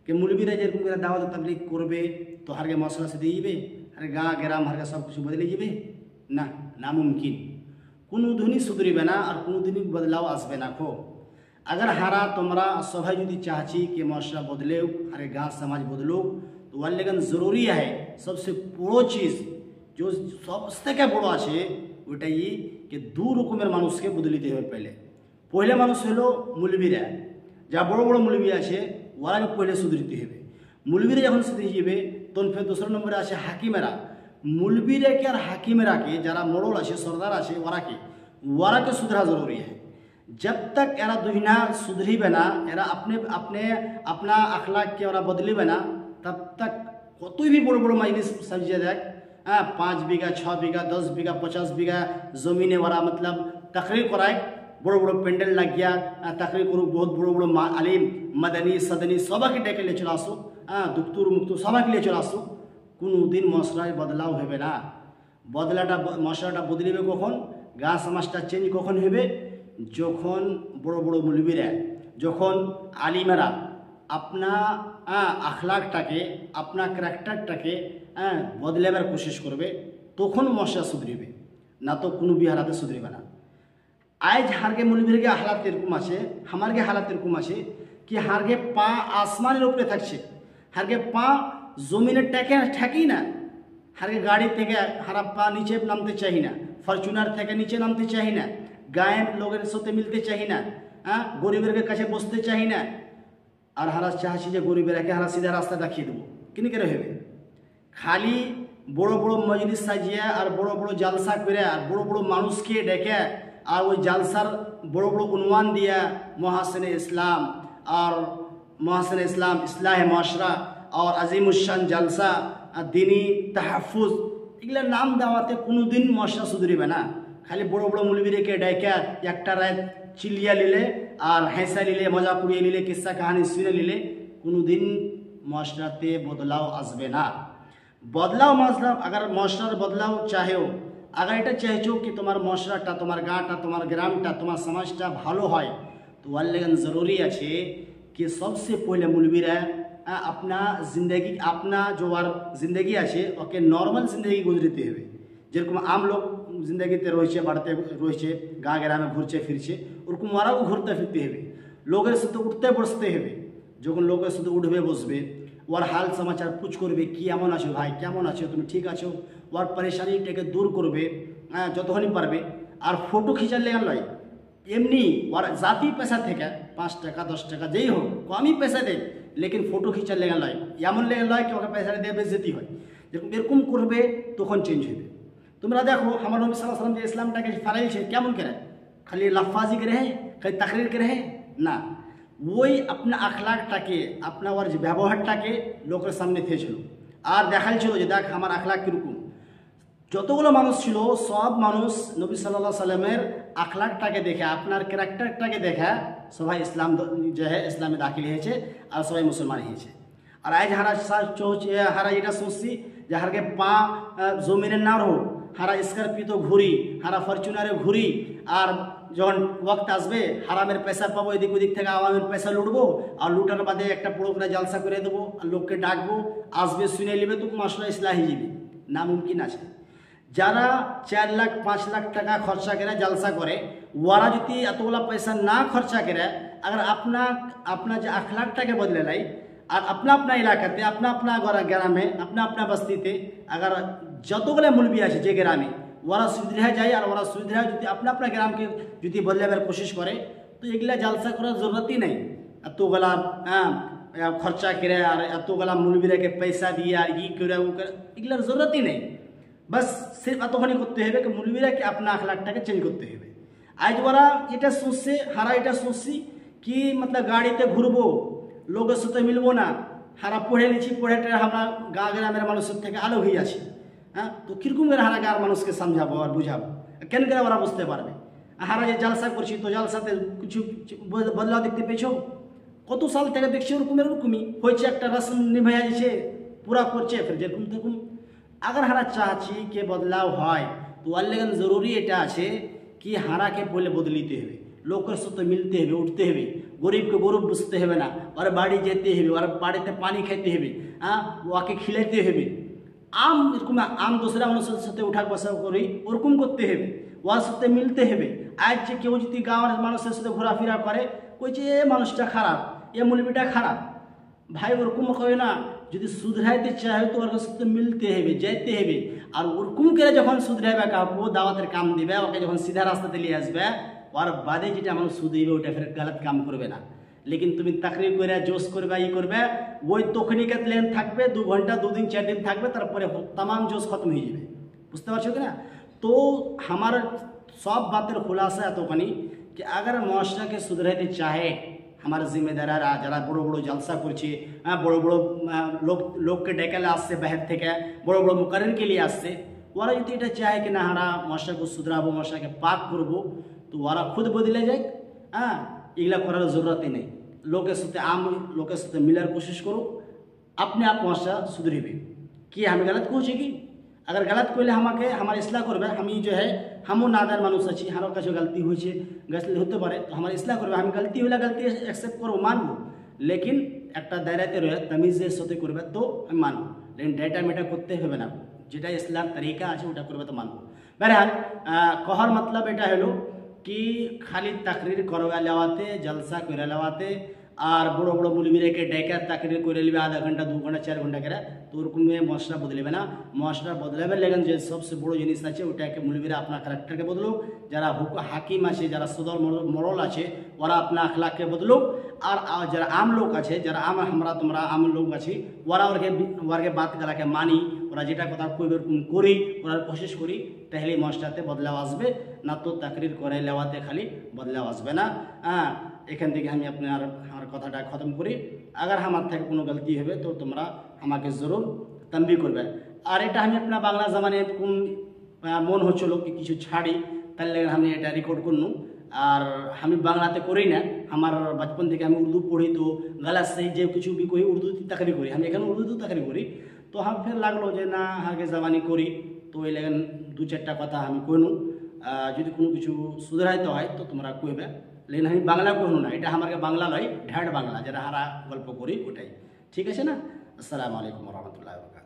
कि मुलबीरा जेरकम करे दावत तबलीग करबे तो हारगे मसला से दिए हारे गाँ ग्राम हारगे सब कुछ बदले जाबे ना, नामुमकिन। कोनो दिनই सुधरिबे ना और कोनो दिनই बदलाव आसबे ना खो। अगर हारा तुम्हारा सबाई यदि चाहची कि मसला बदले हारे गाँ समाज बदलो तो वार लेकिन जरूरी है सबसे बड़ो चीज़ जो सबसे बड़ो आछे ওটাই कि दो रकमेर मानुषके बदलिते হবে। पहले मानुष हलो मुलबीरा, जा बड़ो बड़ो मुलबी आछे ওরাকে पहले सुधरते হবে। मुलबीरा যখন सुधरे যাবে তখন फिर दूसरा नम्बरे आछे हाकिमेरा। मुलबीरा के और हाकिमेरा के जरा मोड़ल आछे सरदार आछे ওরাকে सुधरा जरूरी है। जब तक एरा दुहिना सुधरीबे ना, एरा अपने अपने अपना अखलाक के ओरा बदलिबे ना, तब तक कतई भी बड़ो बड़ो मजलिस सजिए देख 5 बीघा 6 बीघा 10 बीघा 50 बीघा जमीने वाला मतलब तकरीर कराए बड़ो बड़ो पेंडल लग गया तकरीर करो बहुत बड़ो बड़ो आलिम मदनी सदनी सबके डेके ले चले आसो दुक्तुर मुक्तुर सबके लिए चले आसो कोनो दिन मसलाय बदलाव होबे ना। बदलाटा मसलाटा बदलिबे कखन गाँ समाजटा चेंज कखन होबे যখন বড় বড় মুলবিরা যখন আলিমেরা अपना আখলাকটাকে अपना ক্যারেক্টারটাকে বদলাবার কোশিশ করবে তখন মশলা সুধরিবে না তো কোনো বিহারাতে সুধরিবে না। आज हारगे मुलबिरगे हालात एरकम आछे हमारगे हालात एरकम आछे कि हारगे पा आसमानेर उपरे थाकछे हारगे पा जमीने ঠেকেই ना हारगे गाड़ी থেকে हारा पा नीचे नामते चाहि ना फर्चुनार থেকে नीचे नामते चाहि ना गायब लोगेर साथे मिलते चाहि ना गरीबेर काछे बसते चाहि ना और हारा चाहछि जे गरीबेराके हारा सीधा रास्ता देखिए देव किने करे होबे खाली बड़ो बड़ो मजलिस साजिए और बड़ो बड़ो जलसा करे और बड़ो बड़ो मानुषके डेके और वो जलसार बड़ो बड़ो उन्वान दिया मोहसिन इस्लाम और मोहसिन इस्लाम इस्लाह माशरा और अजीमुशान जलसा दीनी तहफ़ुज़ एगुला नाम देवाते कोनो दिन मशरा सुधरिबे ना। खाली बड़ो बड़ो मुलबिरके डाइका एकटा रात चिलिया लिले और हेंसा लिले मजा कुड़िए लिले किस्सा कहानी शुने लिले कोनो दिन मशराते बदलाव आसबे ना। बदलाव मतलब अगर मशरार बदलाव चाहेओ अगर এটা চাইছো कि তোমার মশলাটা তোমার গাঁটা তোমার গ্রামটা তোমার সমাজটা ভালো হয় तो ওর लेकिन ज़रूरी আছে कि सबसे पहले मुलबिरा अपना जिंदगी अपना जो और जिंदगी আছে ওকে नॉर्मल जिंदगी गुजरते হবে যেরকম आम लोग जिंदगीते রয়েছে বাড়তে রয়েছে গাঁ গ্রামে ঘুরছে ফিরছে ওরকম ওরাও ঘুরতে ফিরতে হবে লোকের সাথে উঠতে বসতে হবে যখন লোকের সাথে উঠবে বসবে ওর हाल समाचार पूछ करबे कि एमन आछो भाई केमन आछो तुम ठीक आछो ওর परेशानीटाके दूर करबे যতখানি পারবে আর फोटो खींचार लेगा लय एमनी ওর जाति पैसा থেকে 5 টাকা 10 টাকা যেই হোক কমই पैसा दे लेकिन फोटो खींचार लेगा लय एमन लेगा लय कि ওকে पैसा দিয়ে বেজতি হয় যেরকম এরকম করবে তখন চেঞ্জ হবে। তোমরা দেখো আমার নবী সাল্লাল্লাহু আলাইহি ওয়াসাল্লাম যে ইসলামটাকে ফেলাইছে কেমন করে খালি লাফাজি করে খালি তাকরীর করে না ওই अपना আখলাকটাকে अपना ওর যে ব্যবহারটাকে লোকের সামনে থেছিল আর দেখাইছিল যে দেখ আমার আখলাক কিরকম। যতগুলো মানুষ ছিল সব মানুষ নবী সাল্লাল্লাহু আলাইহি সাল্লামের আখলাকটাকে দেখে আপনার ক্যারেক্টারটাকে দেখে সবাই ইসলাম যে ইসলামে দাখিল হয়েছে আর সবাই মুসলমান হয়েছে। আর আজ হারা হারা এটা শুনছি যে হারকে পা জমিনের না রো হারা স্করপিও ঘুরি হারা ফরচুনারে ঘুরি আর যখন वक्त आसबे हरामेर पैसा पाबो एदिक ओदिक थेके आवामेर पैसा लुटबो और लुटार बादे एकटा पुरो करे जलसा करे देबो और लोकके डाकबो आसबे शुने नेबे तो मसला इस्लाह हये जाबे नामुमकिन आछे। যারা 4 লাখ 5 লাখ টাকা খরচা করে जलसा करे ওরা যদি এতগুলা पैसा ना खर्चा करे अगर अपना अपना जो अखलाकटाके बदले लाई और अपना अपना इलाकाते अपना अपना ग्रामे अपना अपना बस्तीते अगर যতগুলা मुलबी आछे जे ग्रामे ওরা सुधरे जाए और ওরা सुधरे जो अपना अपना ग्राम के जो बदलाবার कोशिश करे तो एगुला जलसा करार जरूरत ही नहीं एतगुला खर्चा करे और एतगुला मुलबिराके पैसा दिए और इ करे उ करे एगुलार जरूरत ही नहीं। बस सिर्फ एतखानी करते हैं कि मुलबिराके अपना अखलाकटाके चेंज करते हैं। आज ওরা এটা सोचছে हारा এটা सोचছি कि मतलब गाड़ीते घुरबो लोकेर साथे मिलबो ना हारा पढ़े लिछि पढ़ेटा हमरा गाँ ग्रामेर मानुषेर थेके आलो हये आछि तो किरकम করে হারা গার মানুষকে समझाबो और बुझाबो কেন করে ওরা বুঝতে পারবে। হারা যে জলসা করছি তো জলসাতে কিছু বদলাव দেখতে পেয়েছো কত সাল থেকে দেখছি ওরকমই হয়েছে একটা রসম নিভাইয়া যাচ্ছে पूरा করছে फिर যেরকম তখন अगर हारा চাচ্ছি कि बदलाव হয় तो ওর लेकिन जरूरी এটা আছে कि हाराके पहले बदलिते হবে লোকের সাথে মিলতে হবে, উঠতে হবে, গরিবকে গরিব বুঝতে হবে না, ওর বাড়ি যেতে হবে, ওর বাড়িতে পানি খেতে হবে, ওকে খিলাইতে হবে। এরকম দোসরা মানুষের সাথে উঠা বসা করি ওরকম করতে হবে, ওর সাথে মিলতে হবে। আজ যে কেউ যদি গাঁয়ের মানুষের সাথে ঘোরাফেরা করে কইছে এ মানুষটা খারাপ, এ মৌলবীটা খারাপ, ভাই ওরকম হয় না। যদি শুধরাইতে চাহে তো ওর সাথে মিলতে হবে, যেতে হবে। আর ওরকম করে যখন শুধরাইবে কাউকে দাওয়াতের কাম দিবে, ওকে যখন সিধা রাস্তাতে নিয়ে আসবে, ওর বাদে যেটা মানুষ শুধরাইবে ওটা ফের গলত কাম করবে না। লেকিন তুমি তাকরির করে জোশ করবে, করবে, ওই তখনিকে লেন থাকবে 2 ঘন্টা, 2 দিন 4 দিন থাকবে, তারপরে तमाम জোশ খতম হয়ে যাবে। বুঝতে পারছো কি না? তো আমার সব বাতের খুলাসা এতখানি कि अगर मुआशरा के सुधराते चाहे हमारे जिम्मेदार जरा बड़ो बड़ो जलसा करछे, बड़ो बड़ो लोग के डेके आसছে बाहर থেকে, बड़ो बड़ो मुकर्रर के लिए आसছে, ওরা যদি এটা চায় कि ना हमारा मुआशरा को सुधराबो, मुआशरा के पाक करबो, तो ওরা खुद बदले जाए। এগুলা করার জরুরতই নেই। লোকের সাথে লোকের সাথে মিলার कोशिश करो, अपने आप मुआशरा सुधरिबे। कि हम गलत করছি কি? अगर गलत করলে আমাকে আমার ইসলাহ করবে, আমি जो है हमो नादार মানুষ আছি, আমার কাছে গলতি হয়েছে, গলতি হতে পারে, তো আমার ইসলাহ করবে। আমি গলতি হলে গলতি অ্যাকসেপ্ট করবো, মানবো, লেকিন একটা দায়রাতে রয়ে তমিজের সাথে করবে তো আমি মানবো। লেকিন ডেটা মেটা করতে হবে না, যেটা ইসলাম তরিকা আছে ওটা করবে তো মানবো। बहरहाल कहर मतलब এটা হলো कि खाली तकरीर करवा लेवाते, जलसा করে लेवाते और बड़ो बड़ो मुलबिरे के डेके तकरीर করে लेबे आधा घंटा 2 घंटा 4 घंटा करे, तो ওরকম मुआशरा बदलेबे ना। मुआशरा बदलेबे लेकिन যে सबसे বড় জিনিস আছে ওটাকে মুলবিরা আপনার ক্যারেক্টারকে বদলো, যারা হাকিম আছে, যারা সদর মরল আছে ওরা আপনার আখলাককে বদলো, আর যারা আম লোক আছে, যারা আমরা তোমরা আম লোক আছি ওরা ওরকে বাত গলাকে মানি, ওরা যেটা কথা কইবে ওরকম করি, ওরা কোশিশ করি, তাহলে মুআশরাতে বদলাও আসবে না। তো তাকরির করে লেওয়াতে খালি বদলাও আসবে না। এখান থেকে আমি আপনার আমার কথাটা খতম করি। अगर আমার থেকে কোনো গলতি হবে তো তোমরা আমাকে জরুর তনবি করবে। আর এটা আমি আপনার বাংলা জমানে কোন মন হচ্ছিল কি কিছু ছাড়ি, তাহলে আমি এটা রেকর্ড করনু। আর আমি বাংলাতে করি না, আমার बचपन থেকে আমি উর্দু পড়ি, তো গলত সহি যে কিছু भी कोई উর্দু তাকরির করি, আমি এখানে উর্দু তাকরির করি। তো हम फिर লাগলো যে না আগে জবানি করি, তো এই লাগেন 2-4টা কথা আমি কইনু। যদি কোনো কিছু সুধরাইতে হয় তো তোমরা কইবে, लेकिन আমি বাংলা কইনু না, এটা আমার বাংলা লয়, ঢাড় বাংলা, যেটা হারা গল্প করি ওটাই। ঠিক আছে না? আসসালামু আলাইকুম ওয়া রাহমাতুল্লাহি ওয়া বারাকাতুহু।